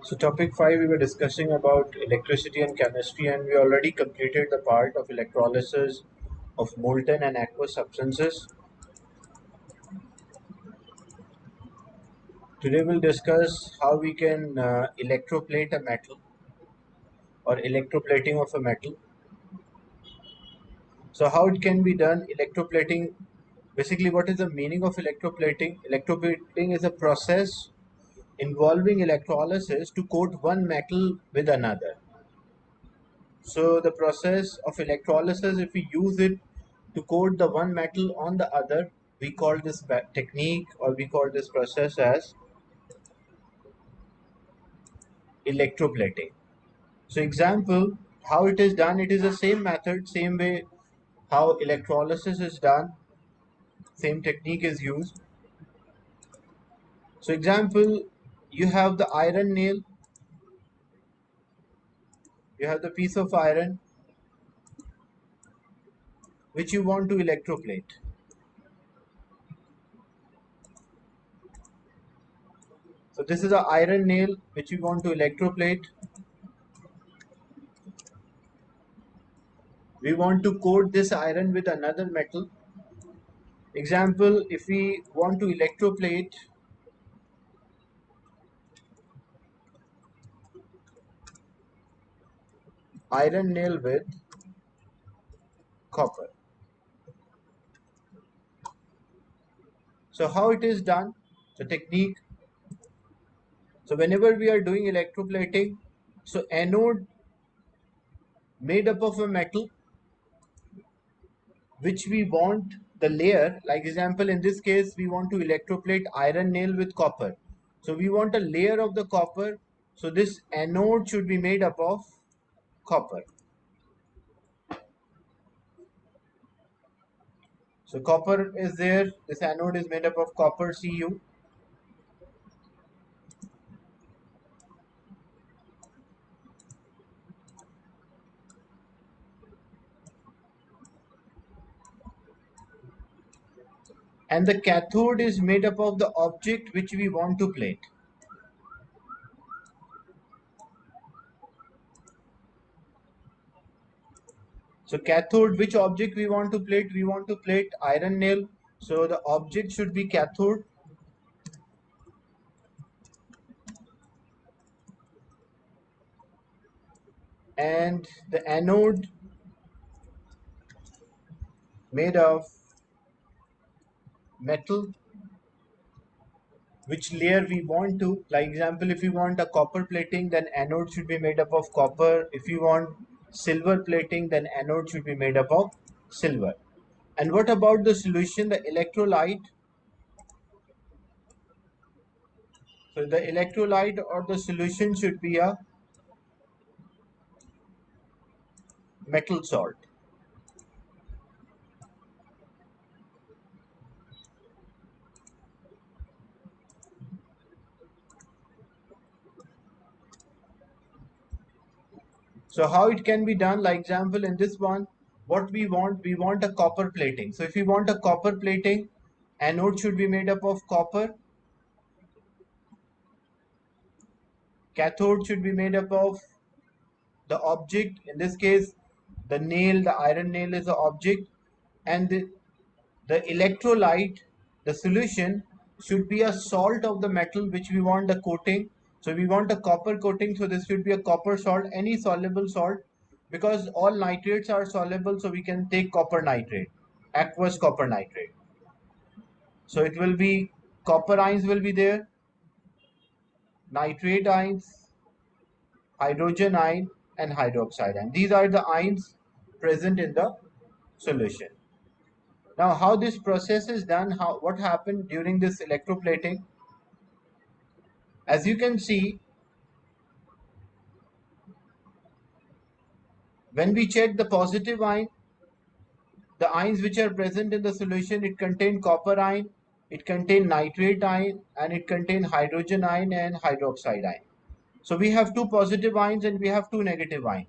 So topic 5 we were discussing about electricity and chemistry, and we already completed the part of electrolysis of molten and aqueous substances. Today we'll discuss how we can electroplate a metal or electroplating of a metal. So how it can be done? Electroplating, basically what is the meaning of electroplating? Electroplating is a process involving electrolysis to coat one metal with another. So the process of electrolysis, if we use it to coat the one metal on the other, we call this technique, or we call this process as electroplating. So example, how it is done, it is the same method, same way how electrolysis is done, same technique is used. So example, you have the iron nail, you have the piece of iron which you want to electroplate. So this is an iron nail which you want to electroplate. We want to coat this iron with another metal. Example, if we want to electroplate iron nail with copper. So how it is done? The technique. So whenever we are doing electroplating, so anode made up of a metal which we want the layer, like example in this case we want to electroplate iron nail with copper. So we want a layer of the copper. So this anode should be made up of copper. So copper is there, this anode is made up of copper Cu. And the cathode is made up of the object which we want to plate. So cathode, which object we want to plate? We want to plate iron nail. So the object should be cathode. And the anode made of metal, which layer we want to. Like example, if you want a copper plating, then anode should be made up of copper. If you want silver plating, then anode should be made up of silver. And what about the solution, the electrolyte? So the electrolyte or the solution should be a metal salt. So how it can be done? Like example in this one, what we want a copper plating. So if we want a copper plating, anode should be made up of copper, cathode should be made up of the object. In this case, the nail, the iron nail is the object, and the electrolyte, the solution, should be a salt of the metal which we want the coating. So we want a copper coating, so this should be a copper salt, any soluble salt, because all nitrates are soluble, so we can take copper nitrate, aqueous copper nitrate. So it will be copper ions will be there, nitrate ions, hydrogen ion, and hydroxide ion. These are the ions present in the solution. Now how this process is done, what happened during this electroplating? As you can see, when we check the positive ion, the ions which are present in the solution, it contain copper ion, it contain nitrate ion, and it contain hydrogen ion and hydroxide ion. So we have two positive ions and we have two negative ions.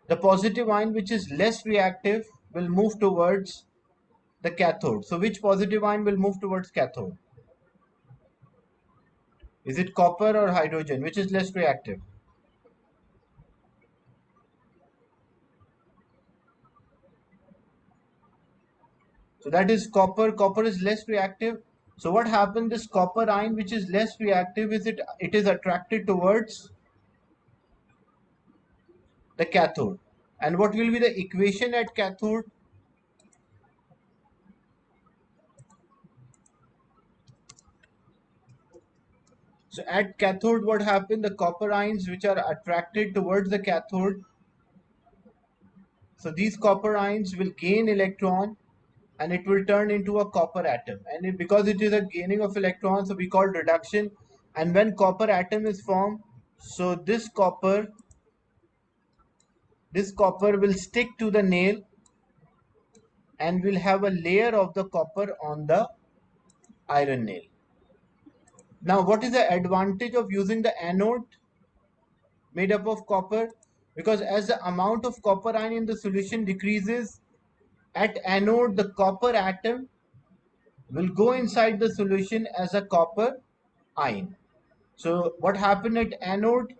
The positive ion, which is less reactive, will move towards the cathode. So which positive ion will move towards cathode? Is it copper or hydrogen? Which is less reactive? So that is copper. Copper is less reactive. So what happens? This copper ion, which is less reactive, it is attracted towards the cathode. And what will be the equation at cathode? So at cathode, what happens? The copper ions which are attracted towards the cathode. So these copper ions will gain electron and it will turn into a copper atom. And because it is a gaining of electrons, so we call reduction. And when copper atom is formed, so this copper will stick to the nail and will have a layer of the copper on the iron nail. Now, what is the advantage of using the anode made up of copper? Because as the amount of copper ion in the solution decreases, at anode the copper atom will go inside the solution as a copper ion. So what happened at anode?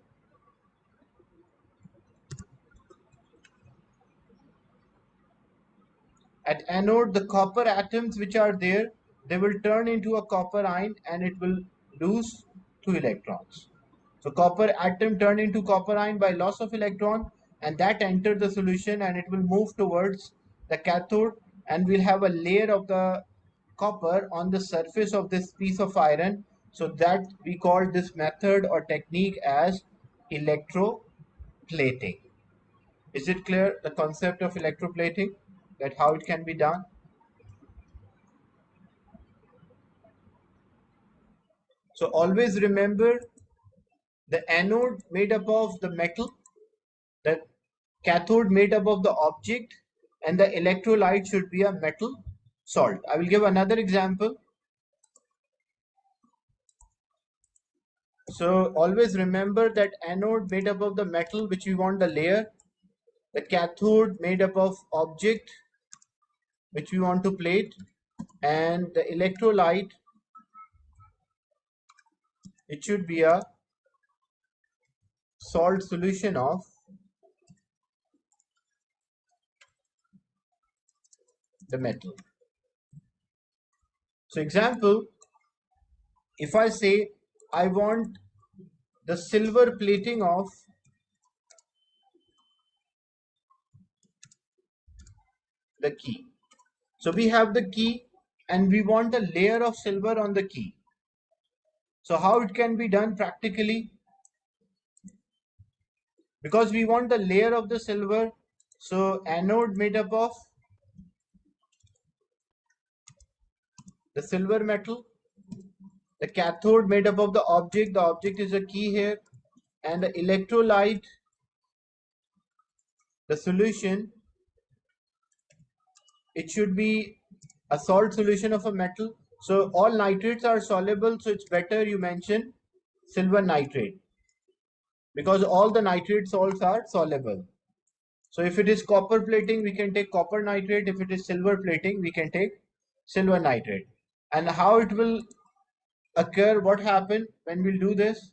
At anode, the copper atoms which are there, they will turn into a copper ion and it will lose 2 electrons. So copper atom turned into copper ion by loss of electron, and that entered the solution and it will move towards the cathode, and we'll have a layer of the copper on the surface of this piece of iron. So that we call this method or technique as electroplating. Is it clear, the concept of electroplating, that how it can be done? So always remember, the anode made up of the metal, the cathode made up of the object, and the electrolyte should be a metal salt. I will give another example. So always remember that anode made up of the metal which we want the layer, the cathode made up of object which we want to plate, and the electrolyte, it should be a salt solution of the metal. So example, if I say I want the silver plating of the key. So we have the key and we want a layer of silver on the key. So how it can be done practically? Because we want the layer of the silver, so anode made up of the silver metal, the cathode made up of the object is a key here, and the electrolyte, the solution, it should be a salt solution of a metal. So all nitrates are soluble, so it's better you mention silver nitrate, because all the nitrate salts are soluble. So if it is copper plating, we can take copper nitrate. If it is silver plating, we can take silver nitrate. And how it will occur, what happen when we'll do this?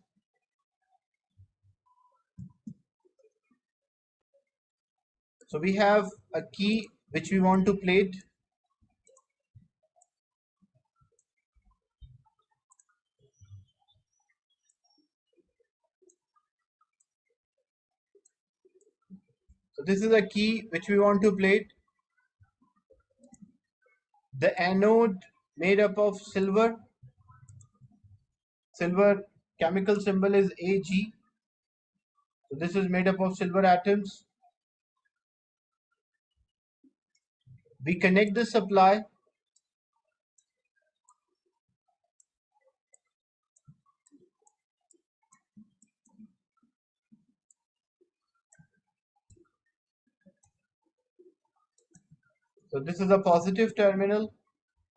So we have a key which we want to plate. So this is a key which we want to plate. The anode made up of silver. Silver chemical symbol is Ag. So this is made up of silver atoms. We connect the supply. So this is a positive terminal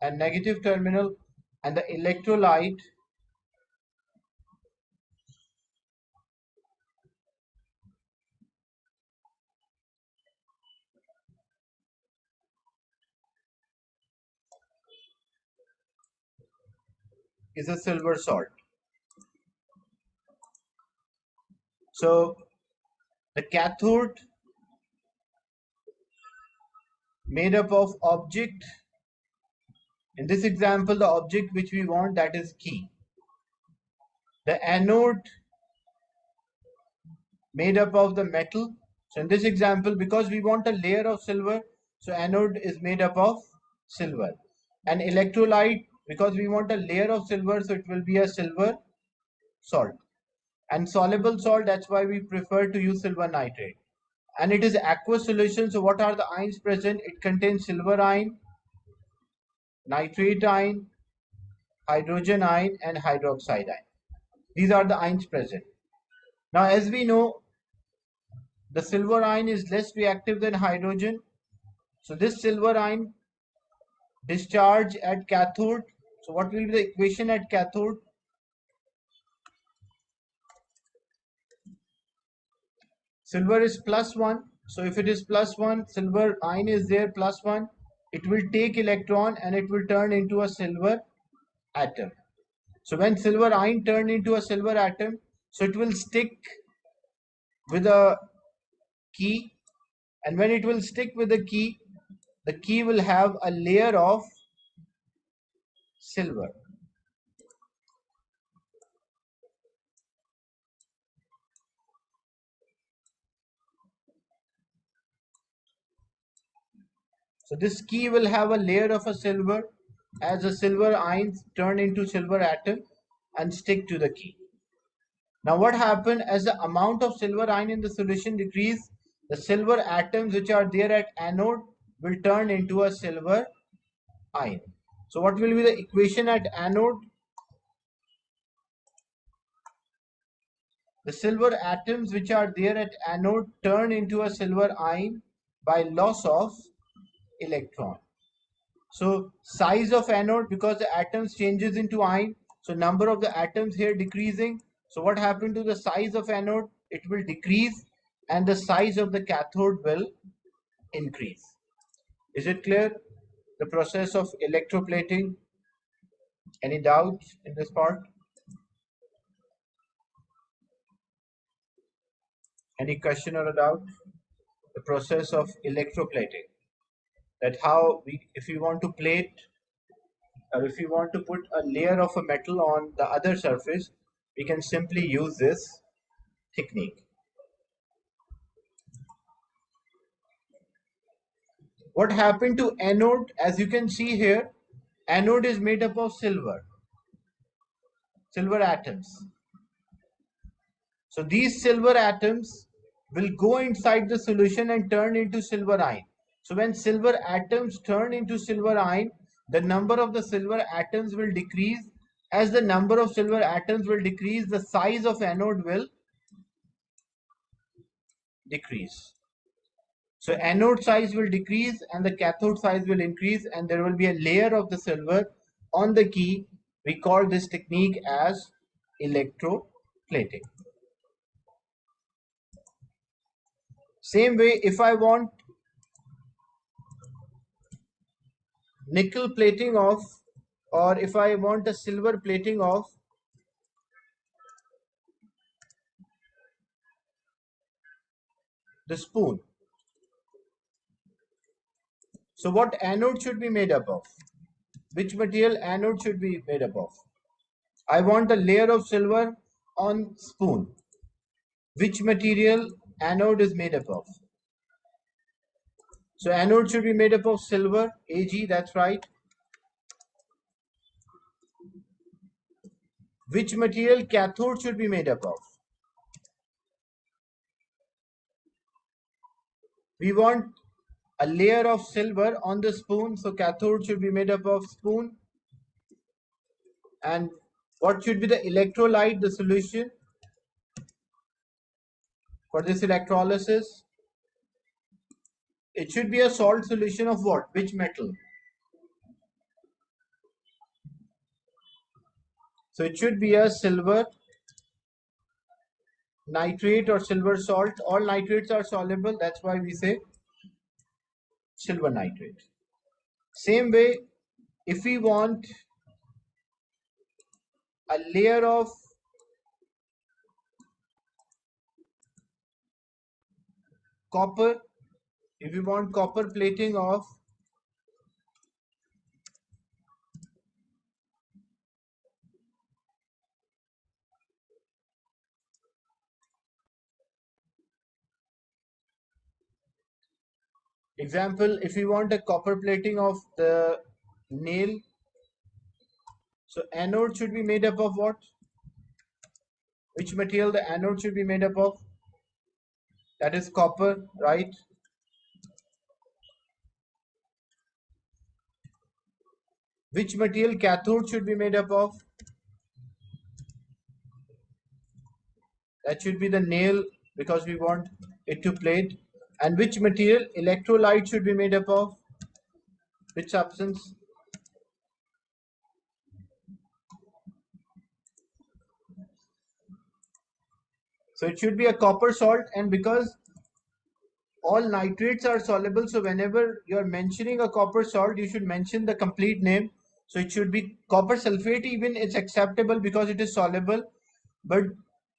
and negative terminal, and the electrolyte is a silver salt. So the cathode made up of object. In this example, the object which we want, that is key. The anode made up of the metal. So in this example, because we want a layer of silver, so anode is made up of silver. And electrolyte, because we want a layer of silver, so it will be a silver salt. And soluble salt, that's why we prefer to use silver nitrate. And it is aqueous solution. So what are the ions present? It contains silver ion, nitrate ion, hydrogen ion, and hydroxide ion. These are the ions present. Now, as we know, the silver ion is less reactive than hydrogen. So this silver ion discharge at cathode. So what will be the equation at cathode? Silver is +1. So if it is +1, silver ion is there +1. It will take electron and it will turn into a silver atom. So when silver ion turn into a silver atom, so it will stick with a key, and when it will stick with the key will have a layer of silver. So this key will have a layer of a silver as the silver ions turn into silver atom and stick to the key. Now what happened, as the amount of silver ion in the solution decrease, the silver atoms which are there at anode will turn into a silver ion. So what will be the equation at anode? The silver atoms which are there at anode turn into a silver ion by loss of electron. So size of anode, because the atoms changes into ion, so number of the atoms here decreasing. So what happened to the size of anode? It will decrease and the size of the cathode will increase. Is it clear? The process of electroplating. Any doubts in this part? Any question or a doubt? The process of electroplating. That how we, if you want to plate or if you want to put a layer of a metal on the other surface, we can simply use this technique. What happened to anode? As you can see here, anode is made up of silver atoms. So these silver atoms will go inside the solution and turn into silver ion. So when silver atoms turn into silver ion, the number of the silver atoms will decrease. As the number of silver atoms will decrease, the size of anode will decrease. So anode size will decrease and the cathode size will increase, and there will be a layer of the silver on the key. We call this technique as electroplating. Same way, if I want nickel plating of, or if I want a silver plating of the spoon, so what anode should be made up of? Which material anode should be made up of? I want a layer of silver on spoon. Which material anode is made up of? So anode should be made up of silver, Ag, that's right. Which material cathode should be made up of? We want a layer of silver on the spoon, so cathode should be made up of spoon. And what should be the electrolyte, the solution for this electrolysis? It should be a salt solution of what? Which metal? So it should be a silver nitrate or silver salt. All nitrates are soluble, that's why we say silver nitrate. Same way, if we want a layer of copper, if we want copper plating of example, if we want a copper plating of the nail, so anode should be made up of what? Which material the anode should be made up of? That is copper, right? Which material cathode should be made up of? That should be the nail, because we want it to plate. And which material electrolyte should be made up of? Which substance? So it should be a copper salt, and because all nitrates are soluble, so whenever you're mentioning a copper salt, you should mention the complete name. So it should be copper sulfate, even it's acceptable because it is soluble. But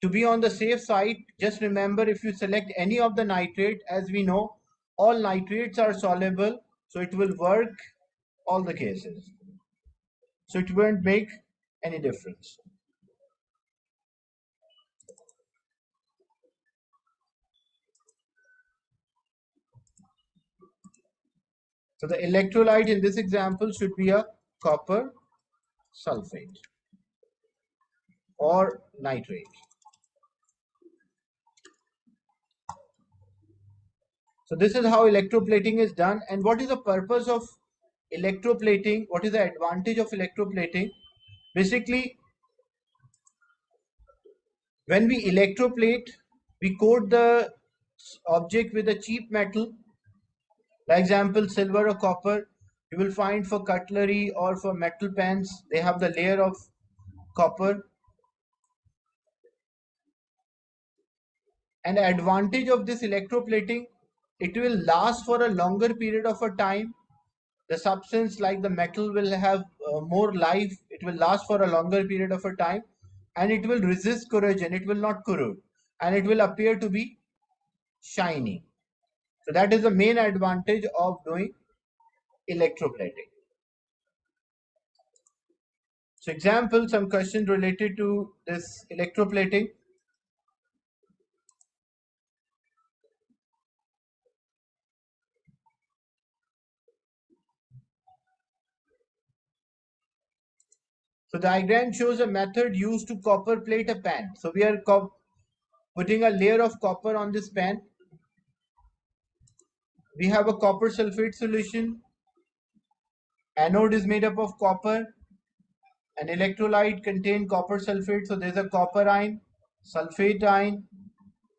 to be on the safe side, just remember, if you select any of the nitrate, as we know, all nitrates are soluble, so it will work all the cases. So it won't make any difference. So the electrolyte in this example should be a copper sulfate or nitrate. So this is how electroplating is done. And what is the purpose of electroplating? What is the advantage of electroplating? Basically, when we electroplate, we coat the object with a cheap metal, for example, silver or copper. You will find for cutlery or for metal pans, they have the layer of copper. And the advantage of this electroplating, it will last for a longer period of a time. The substance like the metal will have more life. It will last for a longer period of a time, and it will resist corrosion. It will not corrode, and it will appear to be shiny. So that is the main advantage of doing electroplating. So example, some questions related to this electroplating. So diagram shows a method used to copper plate a pan. So we are putting a layer of copper on this pan. We have a copper sulfate solution. Anode is made up of copper. An electrolyte contains copper sulfate. So there's a copper ion, sulfate ion,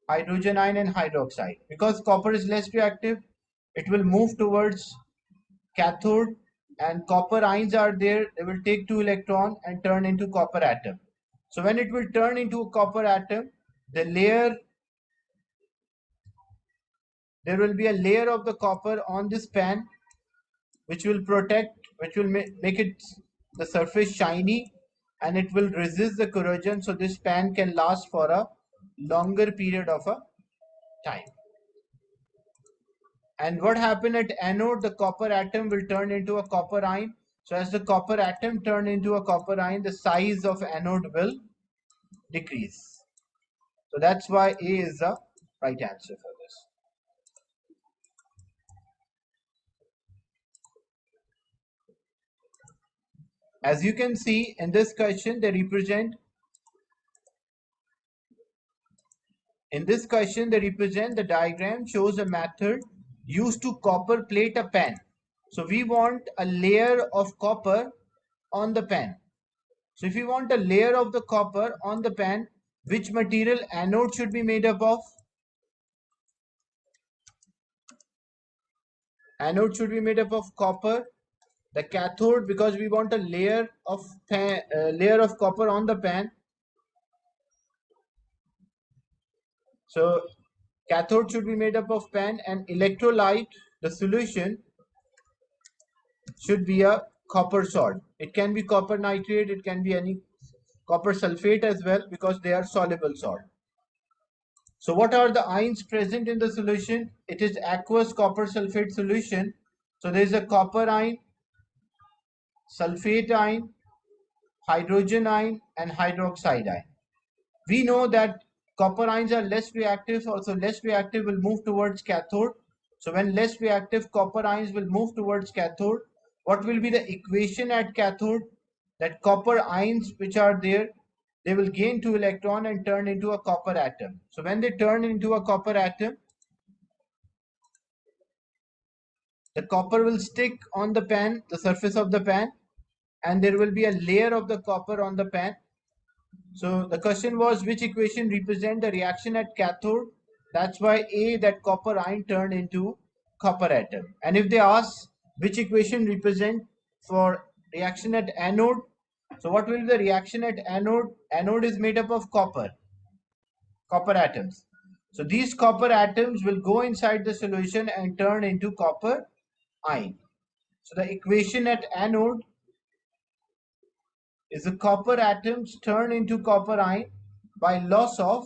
hydrogen ion, and hydroxide. Because copper is less reactive, it will move towards cathode, and copper ions are there. They will take 2 electrons and turn into copper atom. So when it will turn into a copper atom, the layer, there will be a layer of the copper on this pan, which will protect, which will make it the surface shiny, and it will resist the corrosion. So this pan can last for a longer period of a time. And what happened at anode, the copper atom will turn into a copper ion. So as the copper atom turn into a copper ion, the size of anode will decrease. So that's why A is the right answer for this. As you can see in this question, they represent, the diagram shows a method used to copper plate a pan. So we want a layer of copper on the pan. So if you want a layer of the copper on the pan, which material anode should be made up of? Anode should be made up of copper. The cathode, because we want a layer of copper on the pan. So cathode should be made up of pan, and electrolyte, the solution, should be a copper salt. It can be copper nitrate, it can be any copper sulfate as well, because they are soluble salt. So what are the ions present in the solution? It is aqueous copper sulfate solution. So there is a copper ion, sulfate ion, hydrogen ion, and hydroxide ion. We know that copper ions are less reactive, also less reactive will move towards cathode. So when less reactive copper ions will move towards cathode, what will be the equation at cathode? That copper ions which are there, they will gain 2 electron and turn into a copper atom. So when they turn into a copper atom, the copper will stick on the pan, the surface of the pan, and there will be a layer of the copper on the pan. So the question was which equation represent the reaction at cathode? That's why A, that copper ion turned into copper atom. And if they ask which equation represent for reaction at anode, so what will be the reaction at anode? Anode is made up of copper atoms. So these copper atoms will go inside the solution and turn into copper ion. So the equation at anode is the copper atoms turn into copper ion by loss of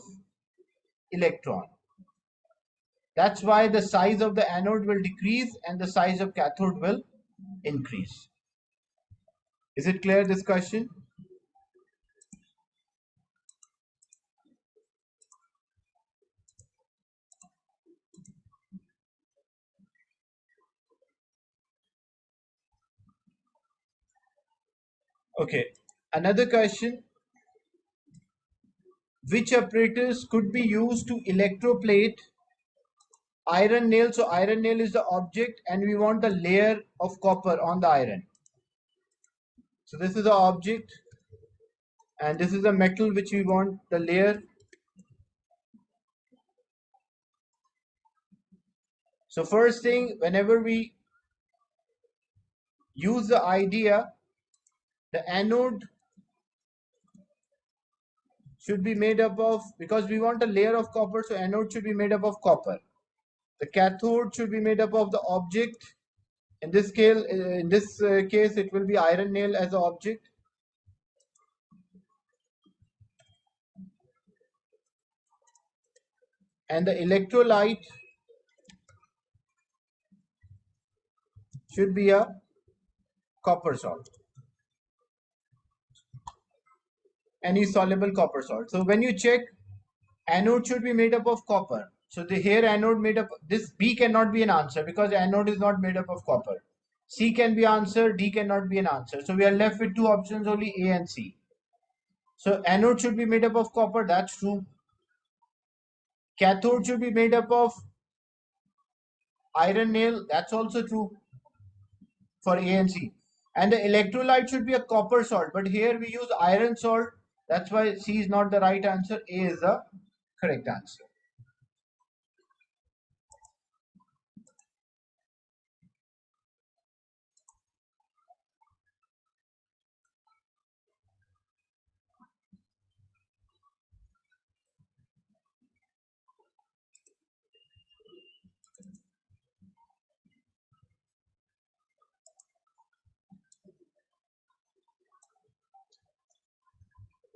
electron. That's why the size of the anode will decrease and the size of cathode will increase. Is it clear, this question? Okay. Another question. Which apparatus could be used to electroplate iron nail? So iron nail is the object and we want the layer of copper on the iron. So this is the object and this is the metal which we want the layer. So first thing, whenever we use the idea, the anode should be made up of, because we want a layer of copper, so anode should be made up of copper. The cathode should be made up of the object. In this case, it will be iron nail as an object. And the electrolyte should be a copper salt. Any soluble copper salt. So when you check, anode should be made up of copper. So the here anode made up, this B cannot be an answer because anode is not made up of copper. C can be answer, D cannot be an answer. So we are left with two options only, A and C. So anode should be made up of copper, that's true. Cathode should be made up of iron nail, that's also true for A and C. And the electrolyte should be a copper salt, but here we use iron salt, that's why C is not the right answer, A is the correct answer.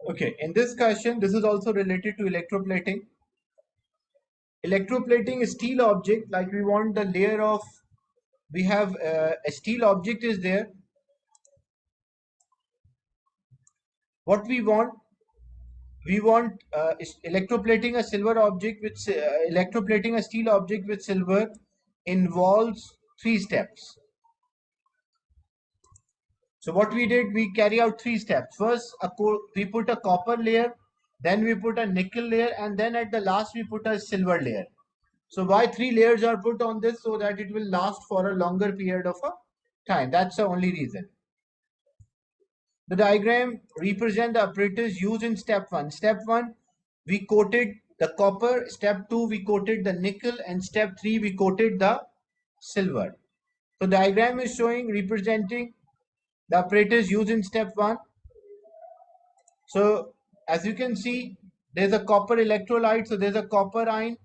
Okay, in this question, this is also related to electroplating. Electroplating a steel object, like we want the layer of, we have a steel object is there. What we want is electroplating a silver object with electroplating a steel object with silver involves 3 steps. So what we did, we carry out 3 steps. First, we put a copper layer, then we put a nickel layer, and then at the last we put a silver layer. So why 3 layers are put on this? So that it will last for a longer period of a time. That's the only reason. The diagram represents the apparatus used in step 1. Step 1, we coated the copper. Step 2, we coated the nickel. And step 3, we coated the silver. So diagram is showing, representing the apparatus used in step 1. So as you can see, there's a copper electrolyte. So there's a copper ion,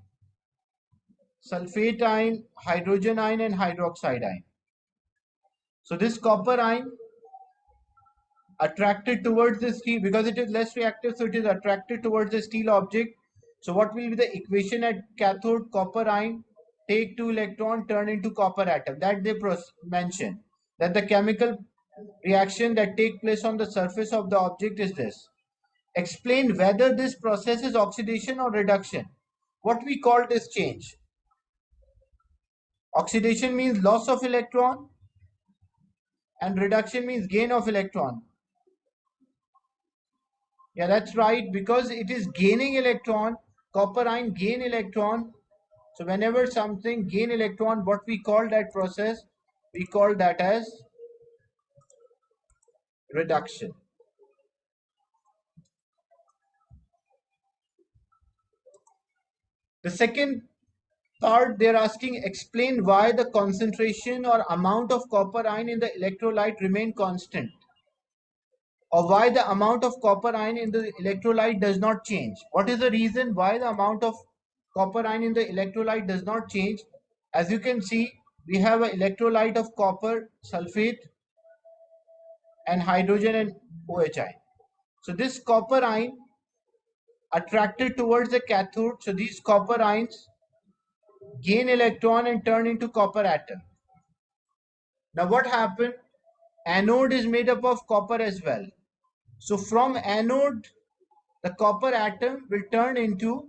sulfate ion, hydrogen ion, and hydroxide ion. So this copper ion attracted towards the steel, because it is less reactive, so it is attracted towards the steel object. So what will be the equation at cathode? Copper ion take 2 electron, turn into copper atom. That they mention that the chemical reaction that take place on the surface of the object is this. Explain whether this process is oxidation or reduction. What we call this change? Oxidation means loss of electron and reduction means gain of electron. Yeah, that's right, because it is gaining electron. Copper ion gain electron. So whenever something gain electron, what we call that process? We call that as reduction. The second part, they're asking, explain why the concentration or amount of copper ion in the electrolyte remain constant, or why the amount of copper ion in the electrolyte does not change. What is the reason why the amount of copper ion in the electrolyte does not change? As you can see, we have an electrolyte of copper sulfate and hydrogen and OH. So this copper ion attracted towards the cathode. So these copper ions gain electron and turn into copper atom. Now what happened? Anode is made up of copper as well. So from anode, the copper atom will turn into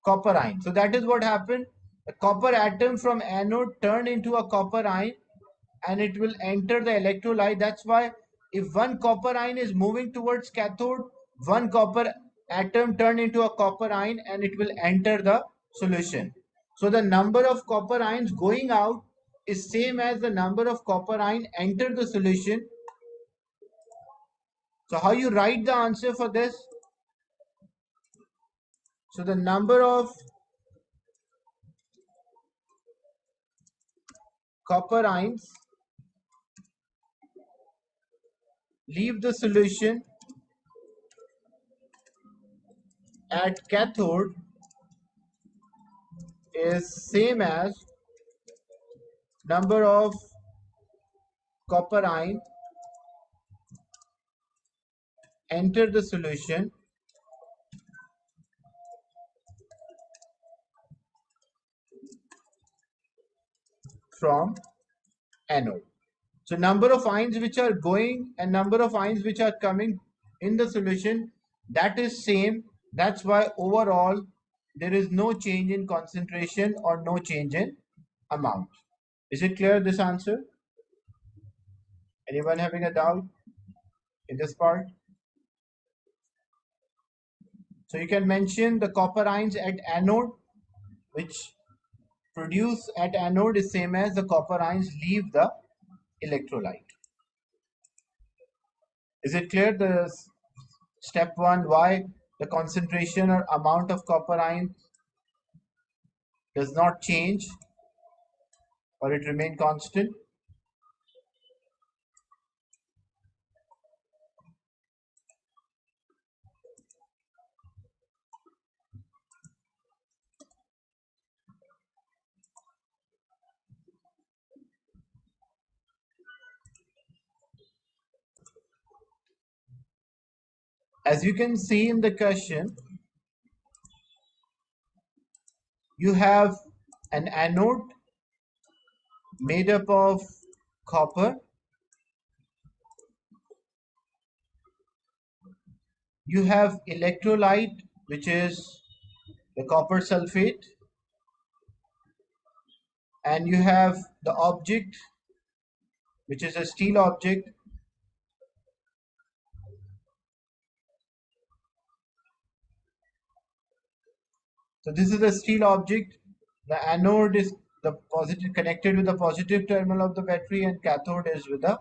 copper ion. So that is what happened. The copper atom from anode turned into a copper ion and it will enter the electrolyte. That's why if one copper ion is moving towards cathode, one copper atom turn into a copper ion and it will enter the solution. So the number of copper ions going out is same as the number of copper ion enter the solution. So how you write the answer for this? So the number of copper ions leave the solution at cathode is same as number of copper ion enter the solution from anode. So number of ions which are going and number of ions which are coming in the solution, that is same. That's why overall there is no change in concentration or no change in amount. Is it clear, this answer? Anyone having a doubt in this part? So you can mention the copper ions at anode, which produce at anode is same as the copper ions leave the electrolyte. Is it clear, the step one, why the concentration or amount of copper ion does not change or it remain constant? As you can see in the question, you have an anode made up of copper. You have electrolyte, which is the copper sulfate, and you have the object, which is a steel object. So this is a steel object. The anode is the positive, connected with the positive terminal of the battery, and cathode is with the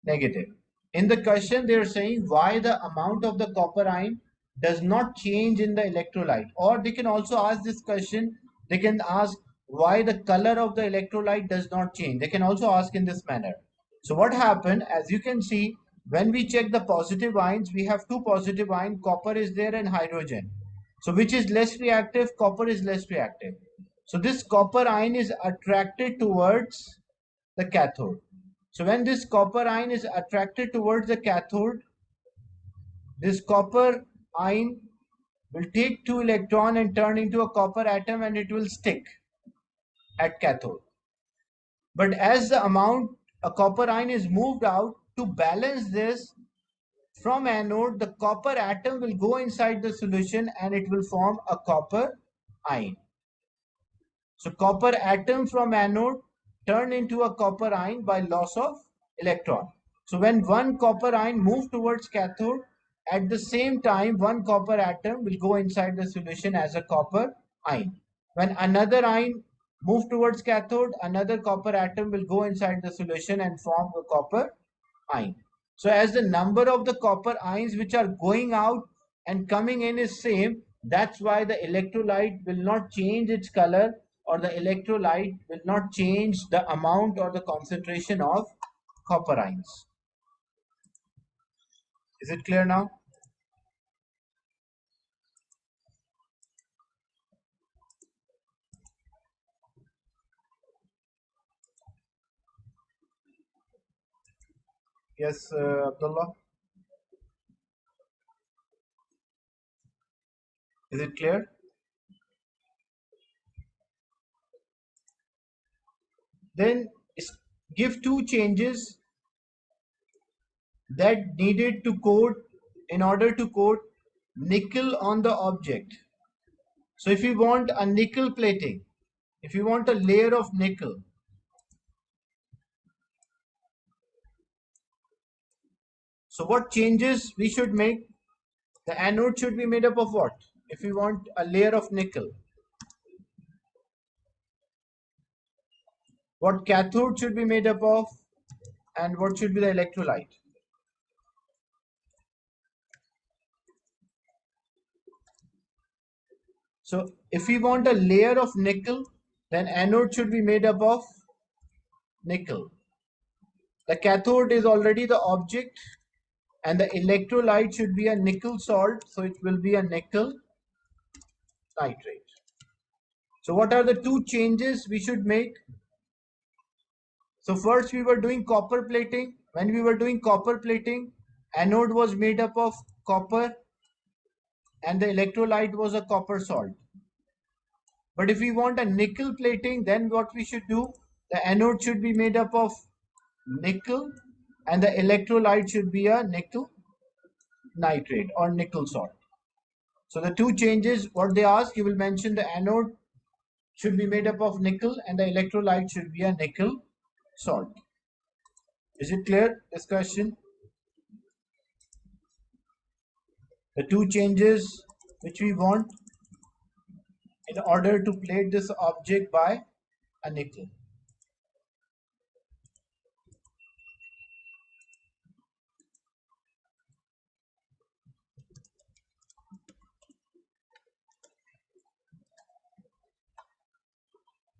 negative. In the question, they are saying why the amount of the copper ion does not change in the electrolyte. Or they can also ask this question, they can ask why the color of the electrolyte does not change. They can also ask in this manner. So what happened, as you can see, when we check the positive ions, we have two positive ions, copper is there and hydrogen. So which is less reactive? Copper is less reactive. So this copper ion is attracted towards the cathode. So when this copper ion is attracted towards the cathode, this copper ion will take 2 electron and turn into a copper atom, and it will stick at cathode. But as the amount a copper ion is moved out, to balance this, from anode, the copper atom will go inside the solution and it will form a copper ion. So copper atom from anode turn into a copper ion by loss of electron. So when one copper ion moves towards cathode, at the same time one copper atom will go inside the solution as a copper ion. When another ion moves towards cathode, another copper atom will go inside the solution and form a copper ion. So as the number of the copper ions which are going out and coming in is same, that's why the electrolyte will not change its color, or the electrolyte will not change the amount or the concentration of copper ions. Is it clear now? Yes, Abdullah. Is it clear? Then give two changes that needed to coat in order to coat nickel on the object. So if you want a nickel plating, if you want a layer of nickel, so what changes we should make? The anode should be made up of what? If we want a layer of nickel, what cathode should be made up of, and what should be the electrolyte? So if we want a layer of nickel, then anode should be made up of nickel. The cathode is already the object, and the electrolyte should be a nickel salt, so it will be a nickel nitrate. So what are the two changes we should make? So first we were doing copper plating. When we were doing copper plating, anode was made up of copper and the electrolyte was a copper salt. But if we want a nickel plating, then what we should do? The anode should be made up of nickel and the electrolyte should be a nickel nitrate or nickel salt. So the two changes, what they ask, you will mention the anode should be made up of nickel and the electrolyte should be a nickel salt. Is it clear, discussion? The two changes which we want in order to plate this object by a nickel.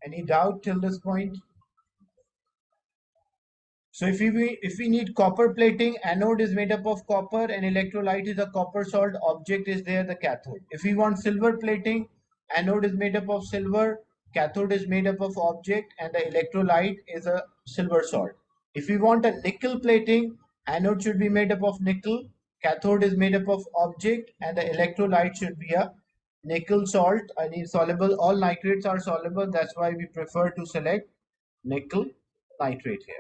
Any doubt till this point? So if we need copper plating, anode is made up of copper and electrolyte is a copper salt, object is there, the cathode. If we want silver plating, anode is made up of silver, cathode is made up of object and the electrolyte is a silver salt. If we want a nickel plating, anode should be made up of nickel, cathode is made up of object and the electrolyte should be a nickel salt. I need soluble, all nitrates are soluble, that's why we prefer to select nickel nitrate here.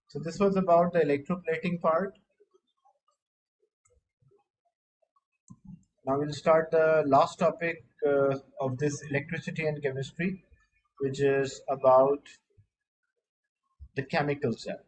So this was about the electroplating part. Now we'll start the last topic of this electricity and chemistry, which is about the chemical cell.